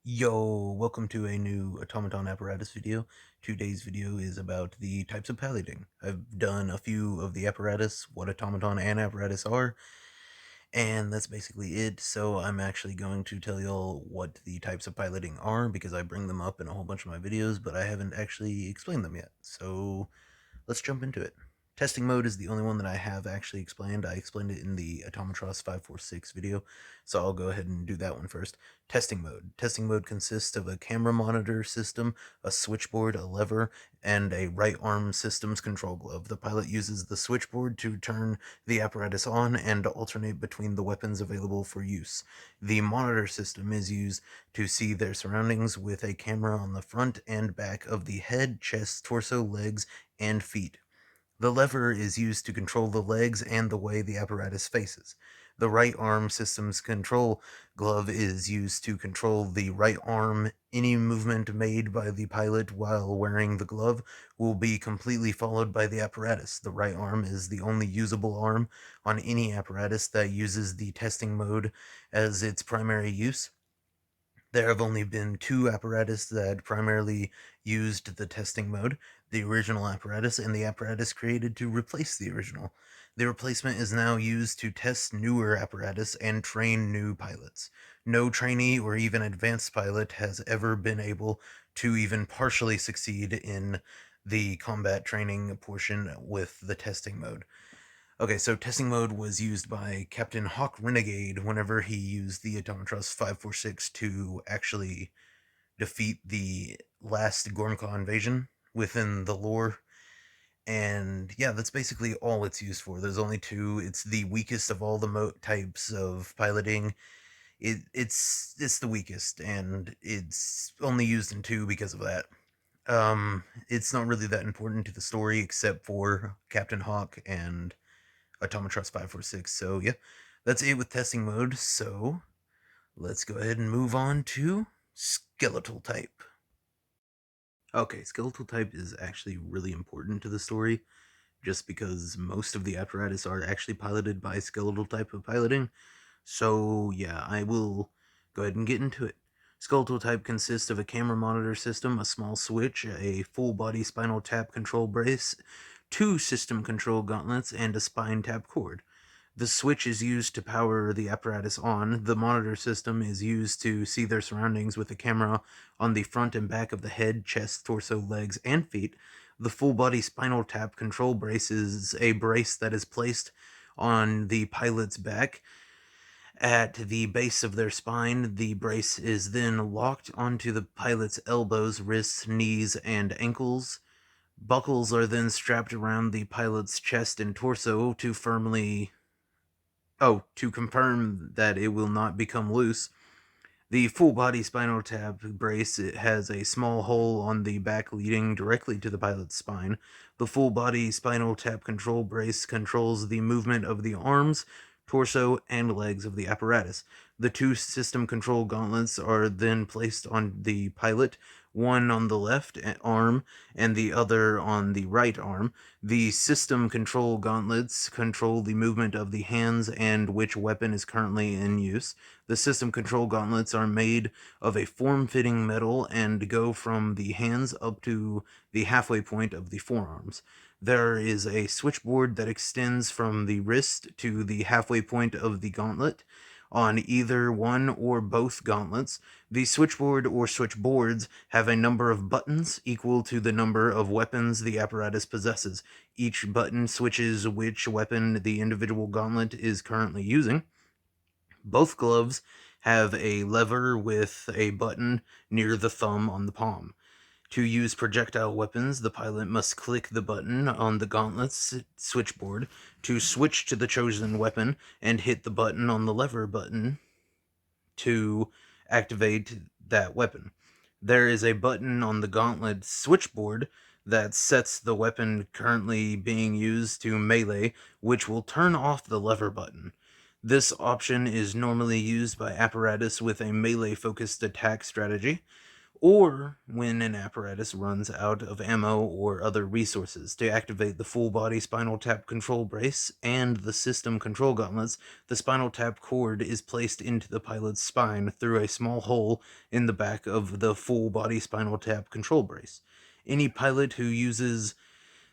Yo, welcome to a new Automaton Apparatus video. Today's video is about the types of piloting. I've done a few of the apparatus, what automaton and apparatus are, and that's basically it. So I'm actually going to tell y'all what the types of piloting are because I bring them up in a whole bunch of my videos, but I haven't actually explained them yet. So let's jump into it. Testing mode is the only one that I have actually explained. I explained it in the Automatros 546 video, so I'll go ahead and do that one first. Testing mode. Testing mode consists of a camera monitor system, a switchboard, a lever, and a right arm systems control glove. The pilot uses the switchboard to turn the apparatus on and alternate between the weapons available for use. The monitor system is used to see their surroundings with a camera on the front and back of the head, chest, torso, legs, and feet. The lever is used to control the legs and the way the apparatus faces. The right arm system's control glove is used to control the right arm. Any movement made by the pilot while wearing the glove will be completely followed by the apparatus. The right arm is the only usable arm on any apparatus that uses the testing mode as its primary use. There have only been two apparatus that primarily used the testing mode, the original apparatus and the apparatus created to replace the original. The replacement is now used to test newer apparatus and train new pilots. No trainee or even advanced pilot has ever been able to even partially succeed in the combat training portion with the testing mode. Okay, so testing mode was used by Captain Hawk Renegade whenever he used the Automatros 546 to actually defeat the last Gormka invasion within the lore. And yeah, that's basically all it's used for. There's only two. It's the weakest of all the types of piloting. It's the weakest, and it's only used in two because of that. It's not really that important to the story except for Captain Hawk and Automatros 546. So yeah, that's it with testing mode. So let's go ahead and move on to skeletal type. Okay, skeletal type is actually really important to the story, just because most of the apparatus are actually piloted by skeletal type of piloting. So yeah, I will go ahead and get into it. Skeletal type consists of a camera monitor system, a small switch, a full body spinal tap control brace, two system control gauntlets, and a spine tap cord. The switch is used to power the apparatus on. The monitor system is used to see their surroundings with a camera on the front and back of the head, chest, torso, legs, and feet. The full body spinal tap control brace is a brace that is placed on the pilot's back at the base of their spine. The brace is then locked onto the pilot's elbows, wrists, knees, and ankles. Buckles are then strapped around the pilot's chest and torso to confirm that it will not become loose. The full body spinal tap brace has a small hole on the back leading directly to the pilot's spine. The full body spinal tap control brace controls the movement of the arms, torso, and legs of the apparatus. The two system control gauntlets are then placed on the pilot, one on the left arm and the other on the right arm. The system control gauntlets control the movement of the hands and which weapon is currently in use. The system control gauntlets are made of a form-fitting metal and go from the hands up to the halfway point of the forearms. There is a switchboard that extends from the wrist to the halfway point of the gauntlet. On either one or both gauntlets, the switchboard or switchboards have a number of buttons equal to the number of weapons the apparatus possesses. Each button switches which weapon the individual gauntlet is currently using. Both gloves have a lever with a button near the thumb on the palm. To use projectile weapons, the pilot must click the button on the gauntlet's switchboard to switch to the chosen weapon and hit the button on the lever button to activate that weapon. There is a button on the gauntlet switchboard that sets the weapon currently being used to melee, which will turn off the lever button. This option is normally used by apparatus with a melee-focused attack strategy, or when an apparatus runs out of ammo or other resources. To activate the full body spinal tap control brace and the system control gauntlets, the spinal tap cord is placed into the pilot's spine through a small hole in the back of the full body spinal tap control brace. Any pilot who uses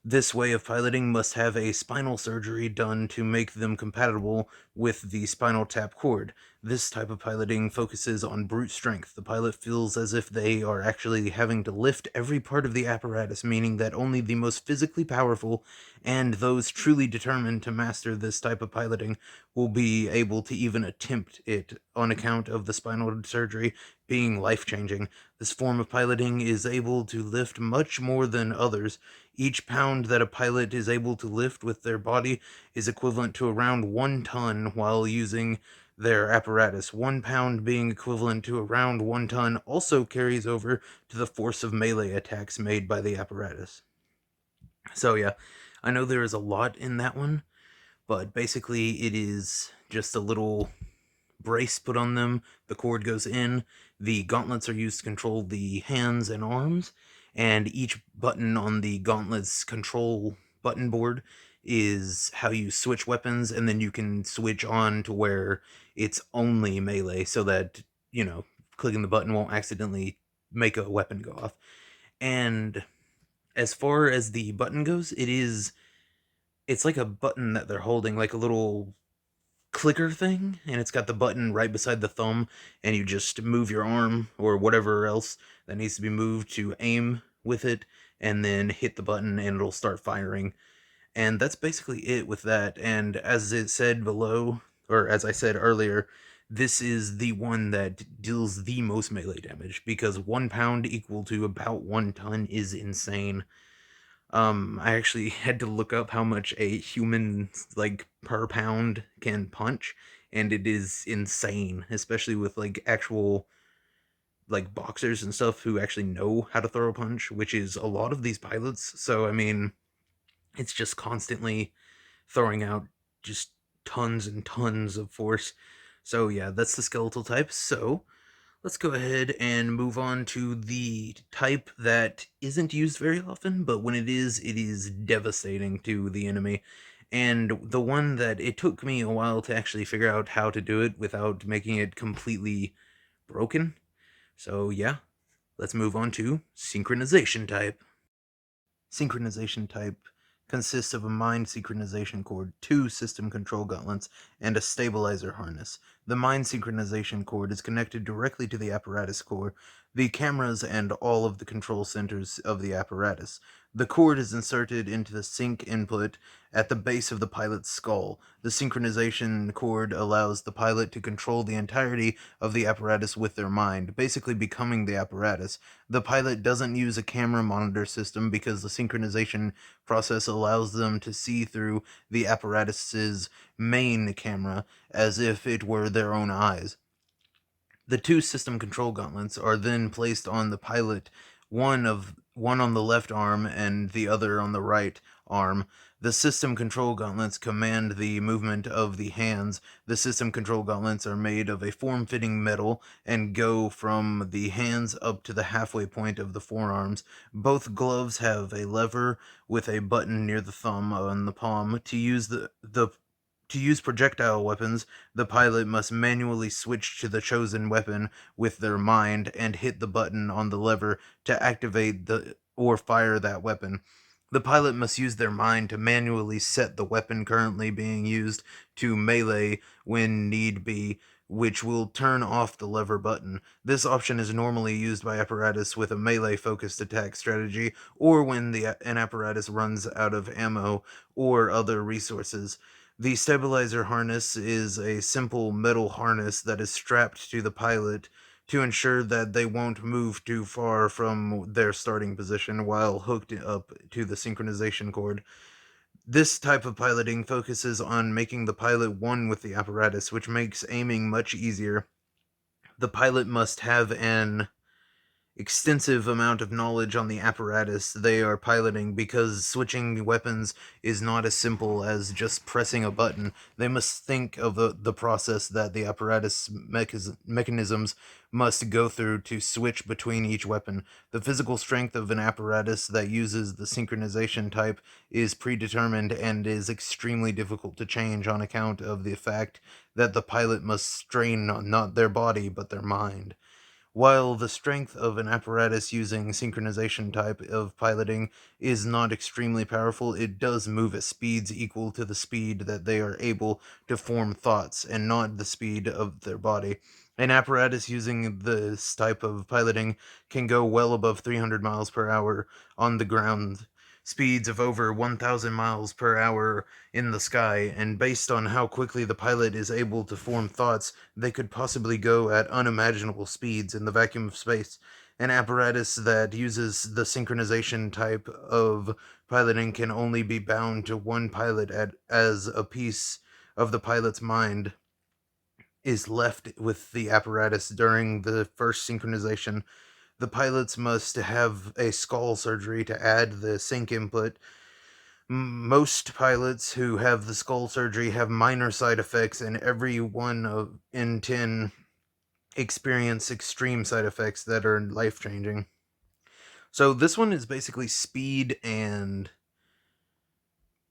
this way of piloting must have a spinal surgery done to make them compatible with the spinal tap cord. This type of piloting focuses on brute strength. The pilot feels as if they are actually having to lift every part of the apparatus, meaning that only the most physically powerful and those truly determined to master this type of piloting will be able to even attempt it on account of the spinal surgery being life-changing. This form of piloting is able to lift much more than others. Each pound that a pilot is able to lift with their body is equivalent to around 1 ton while using their apparatus. 1 pound being equivalent to around 1 ton also carries over to the force of melee attacks made by the apparatus. So yeah, I know there is a lot in that one, but basically it is just a little brace put on them, the cord goes in, the gauntlets are used to control the hands and arms, and each button on the gauntlets control button board is how you switch weapons, and then you can switch on to where it's only melee so that, clicking the button won't accidentally make a weapon go off. And as far as the button goes, it's like a button that they're holding, like a little clicker thing, and it's got the button right beside the thumb, and you just move your arm or whatever else that needs to be moved to aim with it, and then hit the button and it'll start firing. And that's basically it with that. And as it said below, or as I said earlier, this is the one that deals the most melee damage, because 1 pound equal to about 1 ton is insane. I actually had to look up how much a human, like, per pound can punch, and it is insane, especially with, like, actual, like, boxers and stuff who actually know how to throw a punch, which is a lot of these pilots. So, I mean, it's just constantly throwing out just tons and tons of force. So, yeah, that's the skeletal type. So, let's go ahead and move on to the type that isn't used very often, but when it is devastating to the enemy. And the one that it took me a while to actually figure out how to do it without making it completely broken. So yeah, let's move on to synchronization type. Synchronization type consists of a mind synchronization cord, 2 system control gauntlets, and a stabilizer harness. The mind synchronization cord is connected directly to the apparatus core, the cameras, and all of the control centers of the apparatus. The cord is inserted into the sync input at the base of the pilot's skull. The synchronization cord allows the pilot to control the entirety of the apparatus with their mind, basically becoming the apparatus. The pilot doesn't use a camera monitor system because the synchronization process allows them to see through the apparatus's main camera as if it were their own eyes. The 2 system control gauntlets are then placed on the pilot, one on the left arm and the other on the right arm. The system control gauntlets command the movement of the hands. The system control gauntlets are made of a form-fitting metal and go from the hands up to the halfway point of the forearms. Both gloves have a lever with a button near the thumb on the palm. To use projectile weapons, the pilot must manually switch to the chosen weapon with their mind and hit the button on the lever to activate or fire that weapon. The pilot must use their mind to manually set the weapon currently being used to melee when need be, which will turn off the lever button. This option is normally used by apparatus with a melee-focused attack strategy, or when an apparatus runs out of ammo or other resources. The stabilizer harness is a simple metal harness that is strapped to the pilot to ensure that they won't move too far from their starting position while hooked up to the synchronization cord. This type of piloting focuses on making the pilot one with the apparatus, which makes aiming much easier. The pilot must have an extensive amount of knowledge on the apparatus they are piloting, because switching weapons is not as simple as just pressing a button. They must think of the process that the apparatus mechanisms must go through to switch between each weapon. The physical strength of an apparatus that uses the synchronization type is predetermined and is extremely difficult to change on account of the fact that the pilot must strain not their body but their mind. While the strength of an apparatus using synchronization type of piloting is not extremely powerful, it does move at speeds equal to the speed that they are able to form thoughts, and not the speed of their body. An apparatus using this type of piloting can go well above 300 miles per hour on the ground, speeds of over 1,000 miles per hour in the sky, and based on how quickly the pilot is able to form thoughts, they could possibly go at unimaginable speeds in the vacuum of space. An apparatus that uses the synchronization type of piloting can only be bound to one pilot as a piece of the pilot's mind is left with the apparatus during the first synchronization. The pilots must have a skull surgery to add the sync input. Most pilots who have the skull surgery have minor side effects, and every one in 10 experience extreme side effects that are life changing. So this one is basically speed and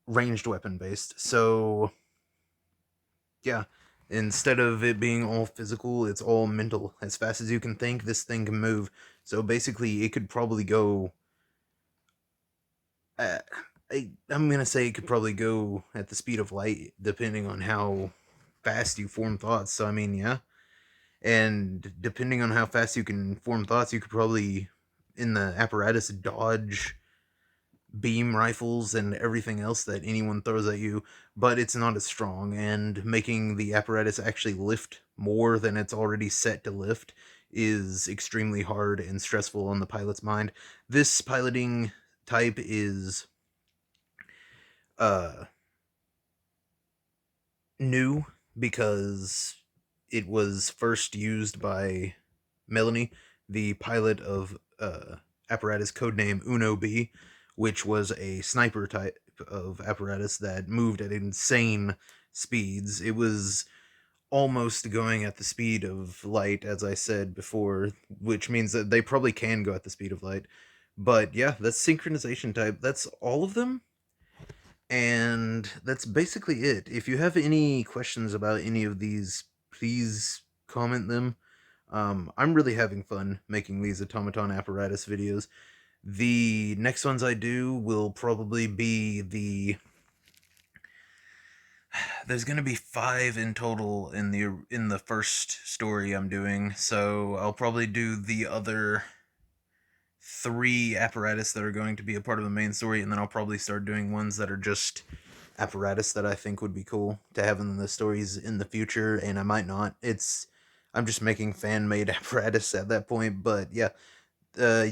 ranged weapon based. So yeah, instead of it being all physical, it's all mental. As fast as you can think, this thing can move. So basically, it could probably go. Uh, I'm gonna say it could probably go at the speed of light, depending on how fast you form thoughts. So I mean, yeah, and depending on how fast you can form thoughts, you could probably, in the apparatus, dodge beam rifles and everything else that anyone throws at you, but it's not as strong, and making the apparatus actually lift more than it's already set to lift is extremely hard and stressful on the pilot's mind. This piloting type is uh new because it was first used by Melanie, the pilot of apparatus codename Uno B, which was a sniper type of apparatus that moved at insane speeds. It was almost going at the speed of light, as I said before, which means that they probably can go at the speed of light. But yeah, that's synchronization type. That's all of them, and that's basically it. If you have any questions about any of these, please comment them. I'm really having fun making these automaton apparatus videos. The next ones I do will probably be there's gonna be 5 in total in the first story I'm doing, so I'll probably do the other 3 apparatus that are going to be a part of the main story, and then I'll probably start doing ones that are just apparatus that I think would be cool to have in the stories in the future, and I might not. I'm just making fan-made apparatus at that point, but yeah, uh,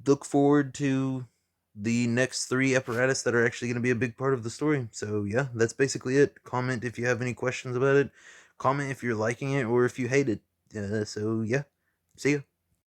look forward to the next 3 apparatus that are actually going to be a big part of the story. So yeah, that's basically it. Comment if you have any questions about it. Comment if you're liking it or if you hate it. So yeah, see ya.